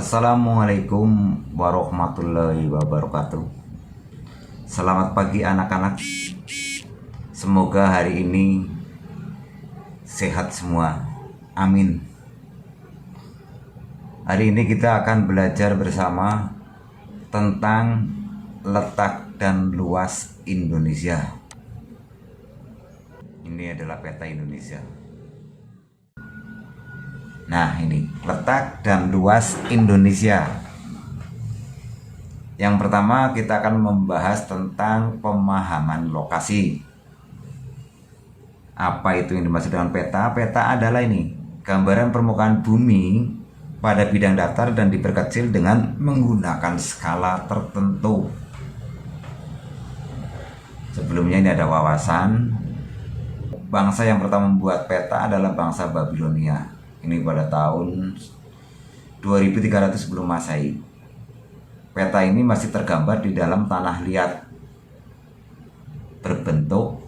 Assalamualaikum warahmatullahi wabarakatuh. Selamat pagi anak-anak. Semoga hari ini sehat semua. Amin. Hari ini kita akan belajar bersama tentang letak dan luas Indonesia. Ini adalah peta Indonesia. Nah, ini letak dan luas Indonesia. Yang pertama kita akan membahas tentang pemahaman lokasi. Apa itu yang dimaksud dengan peta? Peta adalah ini, gambaran permukaan bumi pada bidang datar dan diperkecil dengan menggunakan skala tertentu. Sebelumnya ini ada wawasan. Bangsa yang pertama membuat peta adalah bangsa Babilonia. Ini pada tahun 2300 sebelum Masehi. Peta ini masih tergambar di dalam tanah liat, berbentuk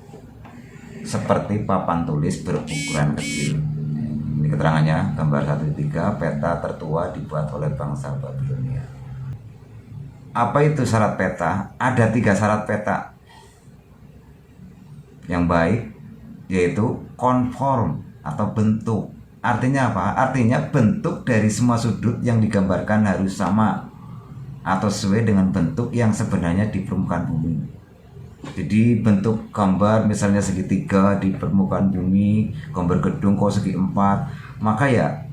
seperti papan tulis berukuran kecil. Ini keterangannya, gambar 1.3, peta tertua dibuat oleh bangsa Babilonia. Apa itu syarat peta? Ada 3 syarat peta yang baik, yaitu konform atau bentuk. Artinya apa? Artinya bentuk dari semua sudut yang digambarkan harus sama atau sesuai dengan bentuk yang sebenarnya di permukaan bumi. Jadi bentuk gambar misalnya segitiga di permukaan bumi, gambar gedung kok segi 4, maka ya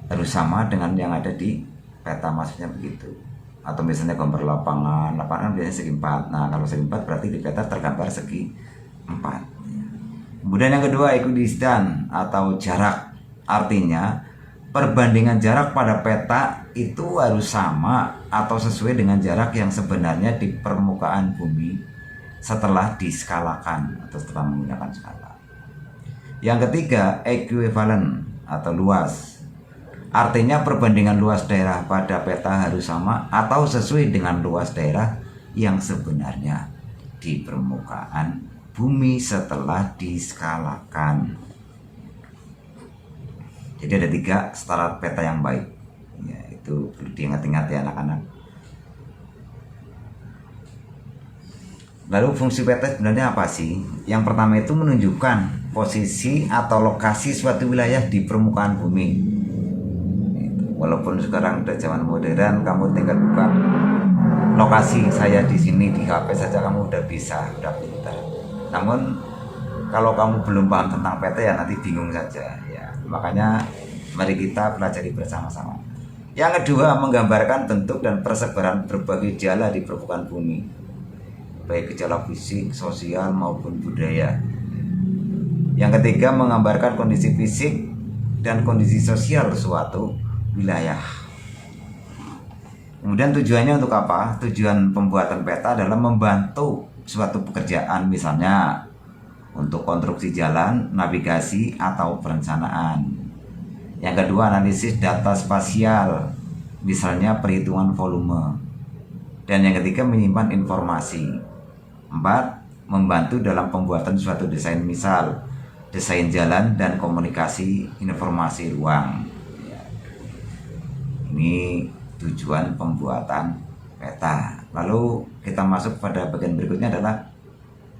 harus sama dengan yang ada di peta, maksudnya begitu. Atau misalnya gambar lapangan biasanya segi 4. Nah, kalau segi 4 berarti di peta tergambar segi 4. Kemudian yang kedua, ekuidistan atau jarak. Artinya perbandingan jarak pada peta itu harus sama atau sesuai dengan jarak yang sebenarnya di permukaan bumi setelah diskalakan atau setelah menggunakan skala. Yang ketiga, ekuivalen atau luas. Artinya perbandingan luas daerah pada peta harus sama atau sesuai dengan luas daerah yang sebenarnya di permukaan bumi setelah diskalakan. Jadi ada 3 syarat peta yang baik. Ya, itu perlu diingat-ingat ya anak-anak. Lalu fungsi peta sebenarnya apa sih? Yang pertama itu menunjukkan posisi atau lokasi suatu wilayah di permukaan bumi. Walaupun sekarang udah zaman modern, kamu tinggal buka lokasi saya di sini di HP saja kamu udah bisa, udah pintar. Namun kalau kamu belum paham tentang peta ya nanti bingung saja ya. Makanya mari kita pelajari bersama-sama. Yang kedua, menggambarkan bentuk dan persebaran berbagai gejala di permukaan bumi, baik gejala fisik, sosial maupun budaya. Yang ketiga, menggambarkan kondisi fisik dan kondisi sosial suatu wilayah. Kemudian tujuannya untuk apa? Tujuan pembuatan peta adalah membantu suatu pekerjaan, misalnya untuk konstruksi jalan, navigasi, atau perencanaan. Yang kedua, analisis data spasial, misalnya perhitungan volume. Dan yang ketiga, menyimpan informasi. 4, membantu dalam pembuatan suatu desain, misal desain jalan dan komunikasi informasi ruang. Ini tujuan pembuatan peta. Lalu kita masuk pada bagian berikutnya adalah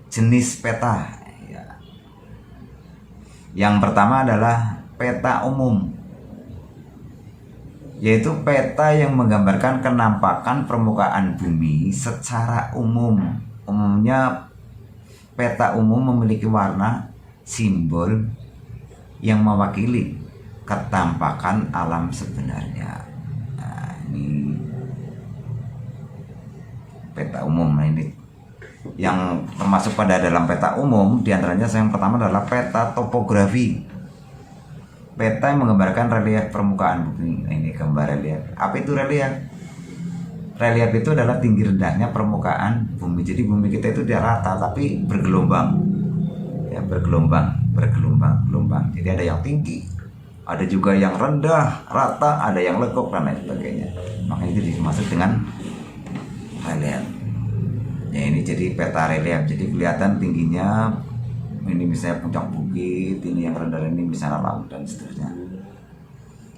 jenis peta. Yang pertama adalah peta umum, yaitu peta yang menggambarkan kenampakan permukaan bumi secara umum. Umumnya peta umum memiliki warna, simbol yang mewakili ketampakan alam sebenarnya. Nah, ini peta umum. Nah, ini yang termasuk pada dalam peta umum diantaranya yang pertama adalah peta topografi. Peta yang menggambarkan relief permukaan bumi. Nah, ini gambar relief. Apa itu relief? Relief itu adalah tinggi rendahnya permukaan bumi. Jadi bumi kita itu dia rata tapi bergelombang. Ya, bergelombang. Jadi ada yang tinggi, ada juga yang rendah, rata, ada yang lekuk dan lain sebagainya. Makanya itu dimaksud dengan relief. Ya, ini jadi peta relief. Jadi kelihatan tingginya, ini misalnya puncak bukit, ini yang rendah ini misalnya laut dan seterusnya.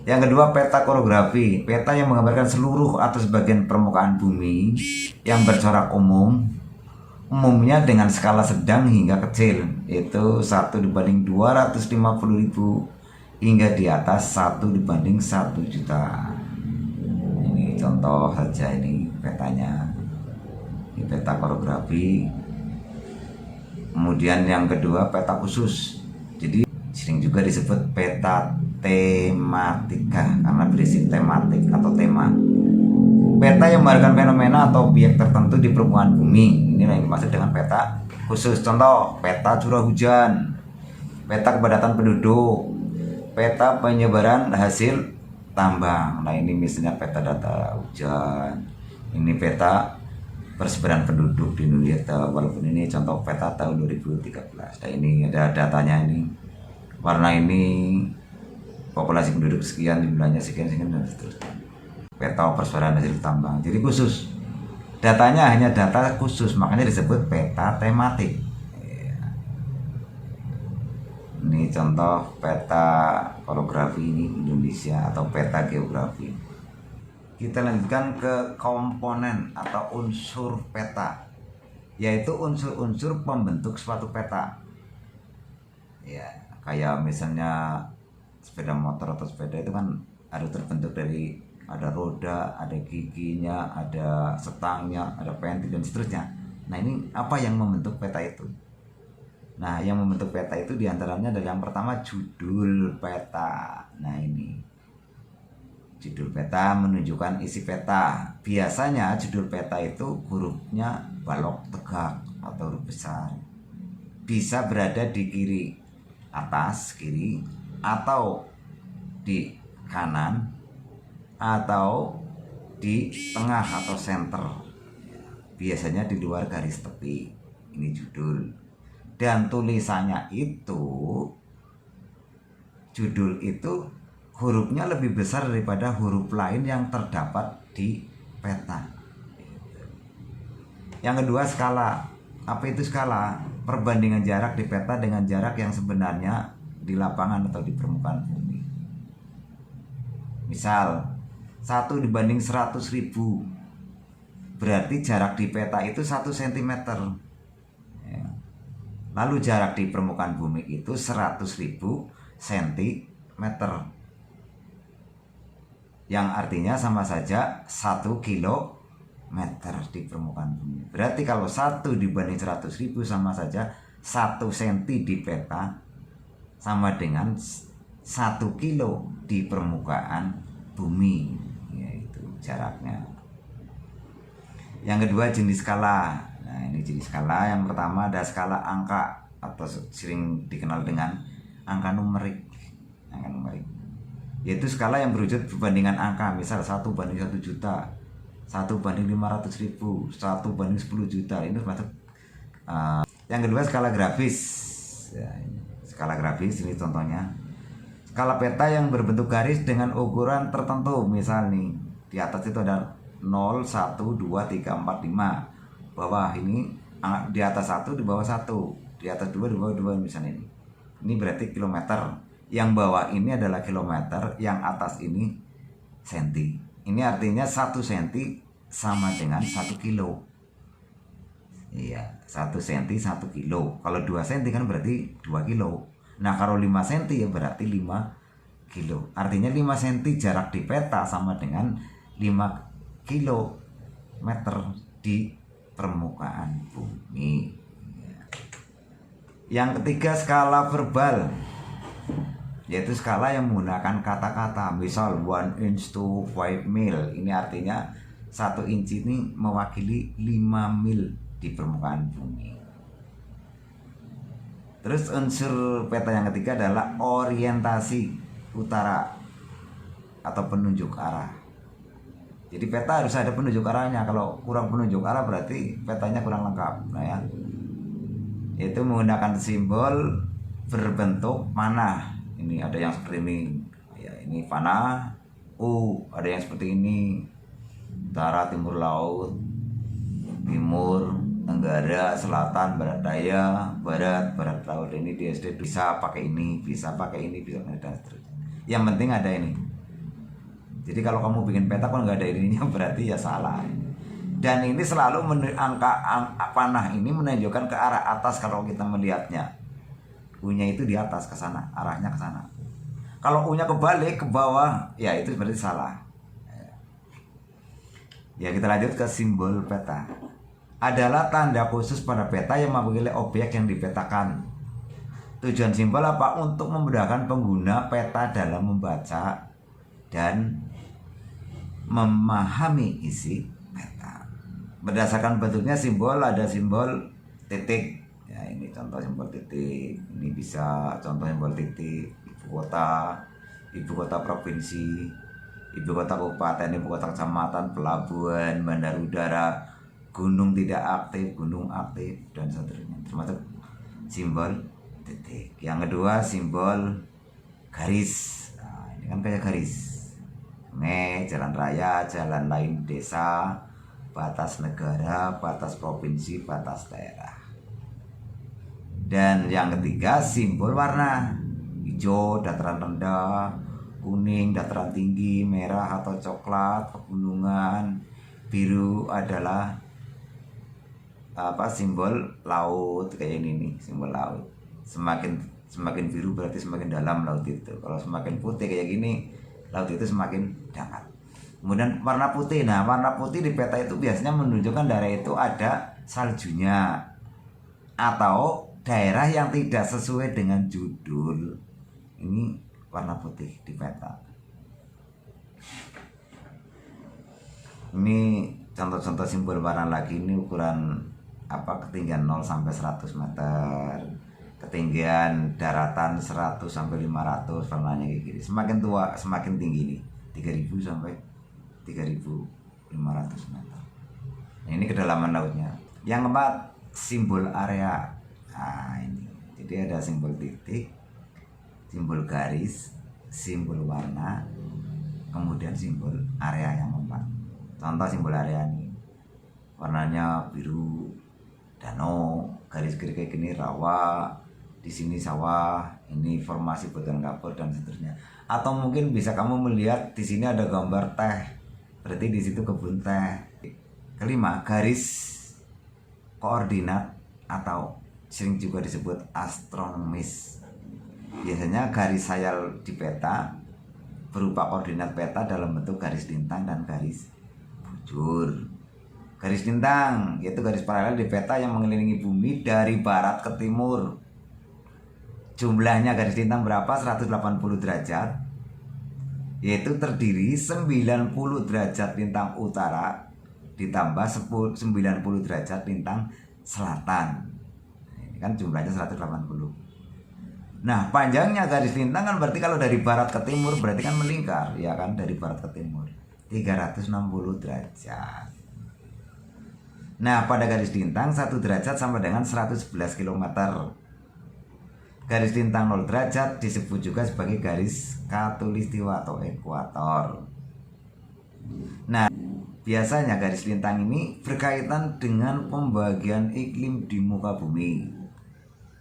Yang kedua, peta korografi. Peta yang menggambarkan seluruh atau sebagian permukaan bumi yang bercorak umum, umumnya dengan skala sedang hingga kecil, yaitu 1:250.000 hingga di atas 1:1.000.000. Ini contoh saja, ini petanya. Ini peta korografi. Kemudian yang kedua, peta khusus. Jadi sering juga disebut peta tematika karena berisi tematik atau tema. Peta yang menggambarkan fenomena atau objek tertentu di permukaan bumi. Ini yang dimaksud dengan peta khusus. Contoh, peta curah hujan, peta kepadatan penduduk, peta penyebaran hasil tambang. Nah, ini misalnya peta data hujan. Ini peta persebaran penduduk di Indonesia, walaupun ini contoh peta tahun 2013. Nah, ini ada datanya, ini warna ini populasi penduduk sekian, jumlahnya sekian dan seterusnya. Peta persebaran hasil tambang, jadi khusus, datanya hanya data khusus, makanya disebut peta tematik. Ini contoh peta korografi ini Indonesia atau peta geografi. Kita lanjutkan ke komponen atau unsur peta, yaitu unsur-unsur pembentuk suatu peta. Ya, kayak misalnya sepeda motor atau sepeda itu kan harus terbentuk dari ada roda, ada giginya, ada setangnya, ada pentil dan seterusnya. Nah, ini apa yang membentuk peta itu? Nah, yang membentuk peta itu diantaranya adalah yang pertama judul peta. Nah, ini judul peta menunjukkan isi peta. Biasanya judul peta itu hurufnya balok tegak atau huruf besar. Bisa berada di kiri atas, kiri, atau di kanan, atau di tengah atau center. Biasanya di luar garis tepi. Ini judul. Dan tulisannya itu, judul itu hurufnya lebih besar daripada huruf lain yang terdapat di peta. Yang kedua, skala. Apa itu skala? Perbandingan jarak di peta dengan jarak yang sebenarnya di lapangan atau di permukaan bumi. Misal 1:100.000, berarti jarak di peta itu 1 cm. Lalu jarak di permukaan bumi itu 100.000 cm, yang artinya sama saja 1 kilometer di permukaan bumi. Berarti kalau 1:100.000 sama saja 1 cm di peta sama dengan 1 kilo di permukaan bumi, yaitu jaraknya. Yang kedua, jenis skala. Nah, ini jenis skala. Yang pertama ada skala angka atau sering dikenal dengan angka numerik. Angka numerik yaitu skala yang berwujud perbandingan angka, misal 1:1 juta, 1:500.000, 1:10 juta. Ini termasuk. Yang kedua, skala grafis. Ya, skala grafis ini contohnya skala peta yang berbentuk garis dengan ukuran tertentu. Misal nih, di atas itu ada 0, 1, 2, 3, 4, 5. Bawah ini di atas 1, di bawah 1, di atas 2, di bawah 2 misalnya ini. Ini berarti kilometer. Yang bawah ini adalah kilometer, yang atas ini senti. Ini artinya 1 senti sama dengan 1 kilo. Iya, 1 senti 1 kilo. Kalau 2 senti kan berarti 2 kilo. Nah, kalau 5 senti ya berarti 5 kilo. Artinya 5 senti jarak di peta sama dengan 5 kilometer di permukaan bumi. Yang ketiga, skala verbal, yaitu skala yang menggunakan kata-kata. Misal 1 inch to 5 mil. Ini artinya 1 inci ini mewakili 5 mil di permukaan bumi. Terus unsur peta yang ketiga adalah orientasi utara atau penunjuk arah. Jadi peta harus ada penunjuk arahnya. Kalau kurang penunjuk arah berarti petanya kurang lengkap. Nah, ya, yaitu menggunakan simbol berbentuk panah. Ini ada yang seperti ini. Ya, ini panah U. Ada yang seperti ini. Utara, timur laut, timur, tenggara, selatan, barat daya, barat laut. Ini di SD bisa pakai ini, bisa pakai ini, bisa dan seterusnya. Yang penting ada ini. Jadi kalau kamu bikin peta kalau nggak ada ininya berarti ya salah. Dan ini selalu angka panah ini menunjukkan ke arah atas kalau kita melihatnya. U-nya itu di atas ke sana, arahnya ke sana. Kalau U-nya kebalik ke bawah, ya itu berarti salah. Ya kita lanjut ke simbol peta. Adalah tanda khusus pada peta yang mewakili objek yang dipetakan. Tujuan simbol apa? Untuk memudahkan pengguna peta dalam membaca dan memahami isi peta. Berdasarkan bentuknya simbol, ada simbol titik. Ya ini contoh simbol titik. Ini bisa contoh simbol titik ibu kota provinsi, ibu kota kabupaten, ibu kota kecamatan, pelabuhan, bandara udara, gunung tidak aktif, gunung aktif, dan seterusnya. Termasuk simbol titik. Yang kedua simbol garis. Nah, ini kan kayak garis. Jalan raya, jalan lain desa, batas negara, batas provinsi, batas daerah. Dan yang ketiga simbol warna. Hijau dataran rendah, kuning dataran tinggi, merah atau coklat pegunungan, biru adalah simbol laut kayak ini nih, simbol laut. Semakin biru berarti semakin dalam laut itu. Kalau semakin putih kayak gini, laut itu semakin dapat. Kemudian warna putih. Nah, warna putih di peta itu biasanya menunjukkan daerah itu ada saljunya atau daerah yang tidak sesuai dengan judul. Ini warna putih di peta. Ini contoh-contoh simbol warna lagi. Ini ukuran ketinggian 0 sampai 100 meter. Ketinggian daratan 100 sampai 500, warnanya kayak gini. Semakin tua semakin tinggi nih, 3000 sampai 3500 meter. Nah, ini kedalaman lautnya. Yang keempat, simbol area. Nah, ini. Jadi ada simbol titik, simbol garis, simbol warna, kemudian simbol area yang keempat. Contoh simbol area ini. Warnanya biru, danau, garis kayak gini rawa, di sini sawah, ini formasi batuan kapur dan seterusnya. Atau mungkin bisa kamu melihat di sini ada gambar teh, berarti di situ kebun teh. Kelima, garis koordinat atau sering juga disebut astronomis. Biasanya garis sayal di peta berupa koordinat peta dalam bentuk garis lintang dan garis bujur. Garis lintang yaitu garis paralel di peta yang mengelilingi bumi dari barat ke timur. Jumlahnya garis lintang berapa? 180 derajat, yaitu terdiri 90 derajat lintang utara ditambah 90 derajat lintang selatan. Ini kan jumlahnya 180. Nah, panjangnya garis lintang kan berarti kalau dari barat ke timur berarti kan melingkar, ya kan, dari barat ke timur 360 derajat. Nah, pada garis lintang 1 derajat sama dengan 111 km. Garis lintang 0 derajat disebut juga sebagai garis khatulistiwa atau ekuator. Nah, biasanya garis lintang ini berkaitan dengan pembagian iklim di muka bumi.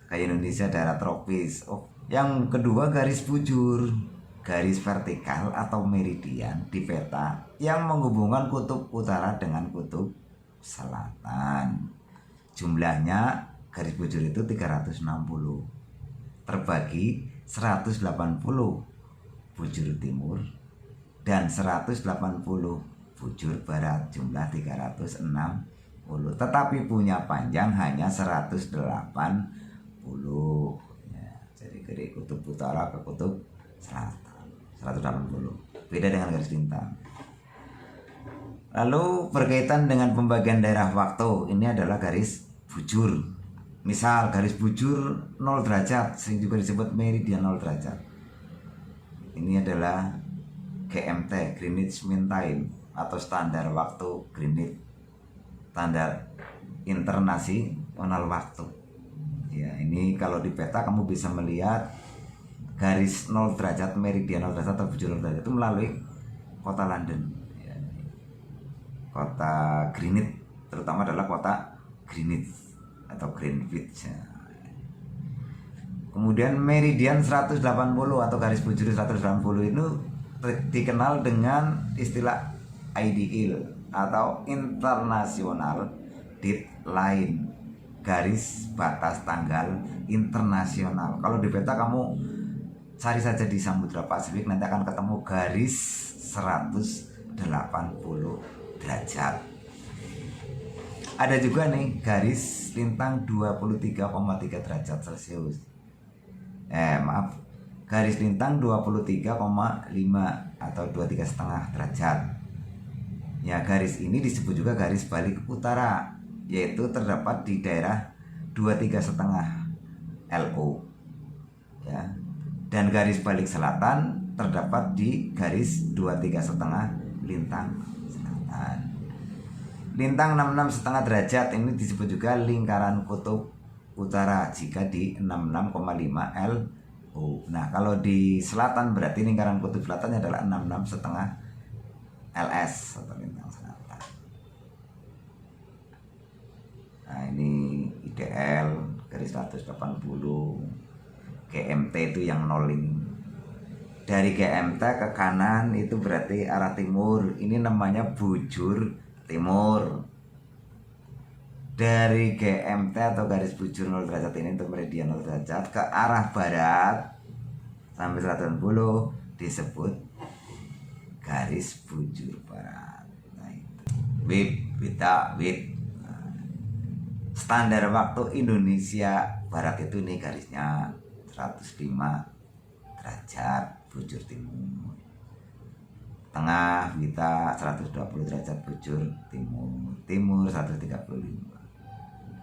Kayak Indonesia daerah tropis. Yang kedua garis bujur, garis vertikal atau meridian di peta yang menghubungkan kutub utara dengan kutub selatan. Jumlahnya garis bujur itu 360 terbagi 180 bujur timur dan 180 bujur barat, jumlah 360, tetapi punya panjang hanya 180 ya, jadi dari kutub utara ke kutub selatan 180, beda dengan garis lintang. Lalu berkaitan dengan pembagian daerah waktu, ini adalah garis bujur. Misal garis bujur 0 derajat sering juga disebut meridian 0 derajat. Ini adalah GMT, Greenwich Mean Time, atau standar waktu Greenwich, standar internasional waktu. Ya, ini kalau di peta kamu bisa melihat garis 0 derajat, meridian 0 derajat atau bujur 0 derajat itu melalui kota London. Ya, kota Greenwich terutama adalah kota Greenwich atau Greenwich. Ya. Kemudian meridian 180 atau garis bujur 180 itu dikenal dengan istilah IDL atau International Deadline, garis batas tanggal internasional. Kalau di peta kamu cari saja di Samudra Pasifik, nanti akan ketemu garis 180 derajat. Ada juga nih garis lintang 23,3 derajat Celcius. Garis lintang 23,5 atau 23,5 derajat. Ya, garis ini disebut juga garis balik utara, yaitu terdapat di daerah 23,5 LO. Ya. Dan garis balik selatan terdapat di garis 23,5 lintang selatan. Lintang 66,5 derajat ini disebut juga lingkaran kutub utara jika di 66,5 LO. Nah, kalau di selatan berarti lingkaran kutub selatannya adalah 66,5 LS atau lintang selatan. Nah, ini IDL garis 180. GMT itu yang nol ini. Dari GMT ke kanan itu berarti arah timur. Ini namanya bujur timur. Dari GMT atau garis bujur 0 derajat ini untuk meridian 0 derajat ke arah barat sampai 180 disebut garis bujur barat. Nah, itu. WIB. Standar waktu Indonesia Barat itu nih garisnya 105 derajat bujur timur. Tengah kita 120 derajat bujur timur. Timur 135.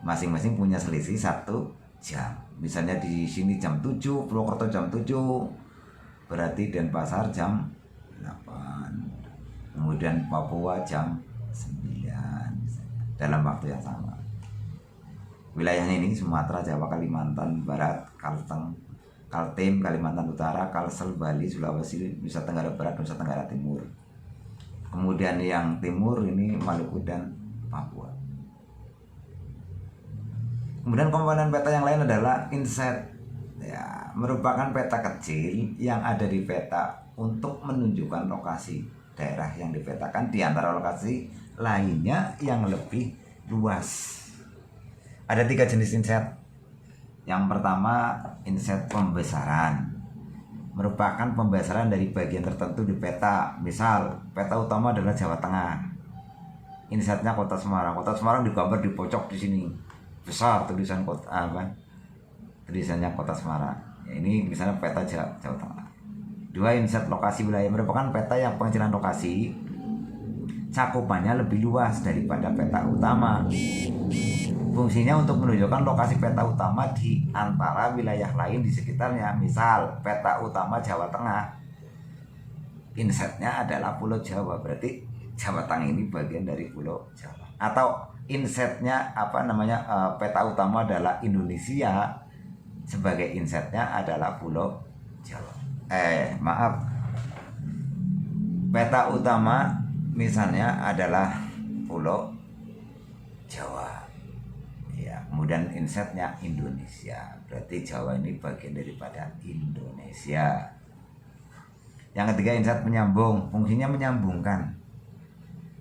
Masing-masing punya selisih 1 jam. Misalnya di sini jam 7, Purwokerto jam 7, berarti Denpasar jam 8. Kemudian Papua jam 9 dalam waktu yang sama. Wilayahnya ini Sumatera, Jawa, Kalimantan Barat, Kaltim, Kalimantan Utara, Kalsel, Bali, Sulawesi, Nusa Tenggara Barat, Nusa Tenggara Timur. Kemudian yang timur ini Maluku dan Papua. Kemudian komponen peta yang lain adalah inset. Ya, merupakan peta kecil yang ada di peta untuk menunjukkan lokasi daerah yang dipetakan di antara lokasi lainnya yang lebih luas. Ada 3 jenis inset. Yang pertama, inset pembesaran. Merupakan pembesaran dari bagian tertentu di peta. Misal, peta utama adalah Jawa Tengah. Insetnya Kota Semarang. Kota Semarang digambar di pojok di sini. Besar tulisan tulisannya Kota Semarang. Ya, ini misalnya peta Jawa Tengah. 2, inset lokasi wilayah. Merupakan peta yang pengecilan lokasi cakupannya lebih luas daripada peta utama. Fungsinya untuk menunjukkan lokasi peta utama di antara wilayah lain di sekitarnya. Misal, peta utama Jawa Tengah, insetnya adalah Pulau Jawa, berarti Jawa Tengah ini bagian dari Pulau Jawa. Atau insetnya peta utama adalah Indonesia, sebagai insetnya adalah Pulau Jawa. Peta utama misalnya adalah Pulau Jawa. Ya, kemudian insetnya Indonesia, berarti Jawa ini bagian daripada Indonesia. Yang ketiga, inset penyambung. Fungsinya menyambungkan.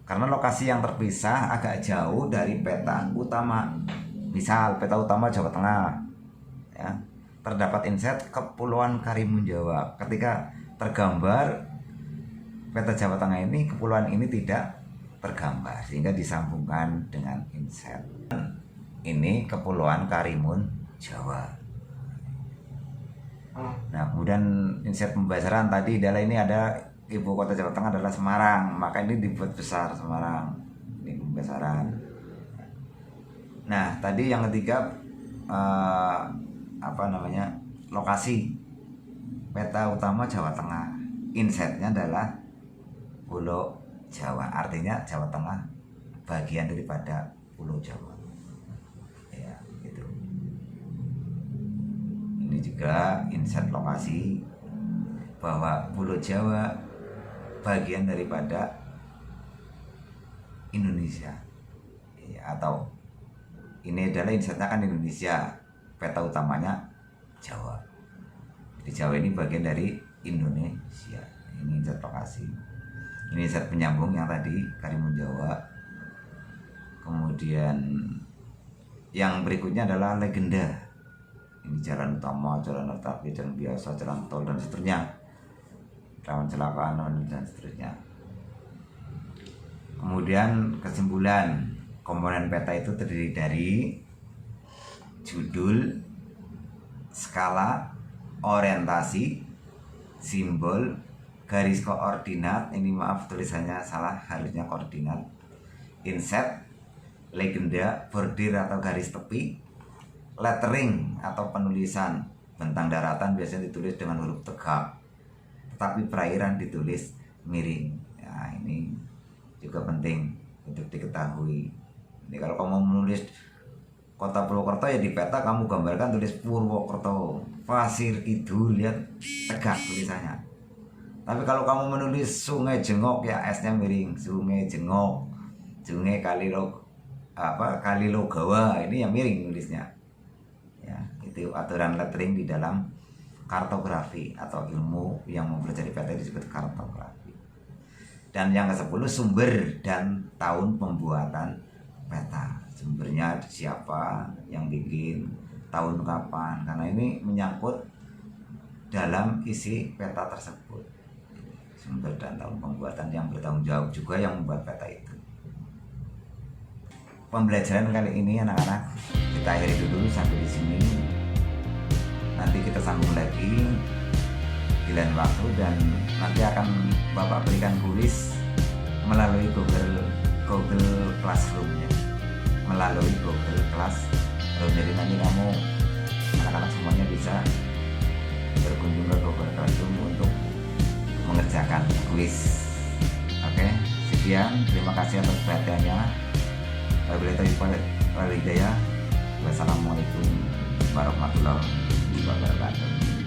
Karena lokasi yang terpisah agak jauh dari peta utama. Misal peta utama Jawa Tengah, ya, terdapat inset Kepulauan Karimun Jawa. Ketika tergambar peta Jawa Tengah ini, kepulauan ini tidak tergambar, sehingga disambungkan dengan inset. Ini Kepulauan Karimun Jawa. Nah, kemudian inset pembesaran tadi adalah ini ada ibu kota Jawa Tengah adalah Semarang, maka ini dibuat besar Semarang. Ini pembesaran. Nah, tadi yang ketiga lokasi peta utama Jawa Tengah. Insetnya adalah Pulau Jawa, artinya Jawa Tengah bagian daripada Pulau Jawa. Ya, gitu. Ini juga inset lokasi bahwa Pulau Jawa bagian daripada Indonesia. Ya, atau ini adalah insetnya kan Indonesia, peta utamanya Jawa. Jadi Jawa ini bagian dari Indonesia. Ini zat lokasi. Ini zat penyambung yang tadi Karimun Jawa. Kemudian yang berikutnya adalah legenda. Ini jalan utama, jalan alternatif, jalan biasa, jalan tol dan seterusnya, rawan kecelakaan dan seterusnya. Kemudian kesimpulan, komponen peta itu terdiri dari judul, skala, orientasi, simbol, garis koordinat. Ini maaf tulisannya salah, harusnya koordinat. Inset, legenda, bordir atau garis tepi, lettering atau penulisan. Bentang daratan biasanya ditulis dengan huruf tegak, tetapi perairan ditulis miring. Nah, ini juga penting untuk diketahui. Jadi kalau kamu menulis kota Purwokerto, ya di peta kamu gambarkan tulis Purwokerto, Pasir Kidul, lihat tegak tulisannya. Tapi kalau kamu menulis Sungai Jengok, ya S-nya miring, Sungai Jengok, Sungai Kalilogawa, ini yang miring nulisnya. Ya, itu aturan lettering di dalam kartografi atau ilmu yang mempelajari peta disebut kartografi. Dan yang ke-10, sumber dan tahun pembuatan peta. Sumbernya siapa yang bikin, tahun kapan, karena ini menyangkut dalam isi peta tersebut. Sumber dan tahun pembuatan yang bertanggung jawab juga yang membuat peta itu. Pembelajaran kali ini anak-anak kita akhiri dulu sampai di sini. Nanti kita sambung lagi di lain waktu, dan nanti akan Bapak berikan kuis melalui Google Classroom ya. Melalui Google Classroom. Jadi nanti kamu anak-anak semuanya bisa berkunjung ke Google Classroom untuk mengerjakan kuis. Oke, sekian. Terima kasih atas perhatiannya. Wassalamualaikum warahmatullahi wabarakatuh.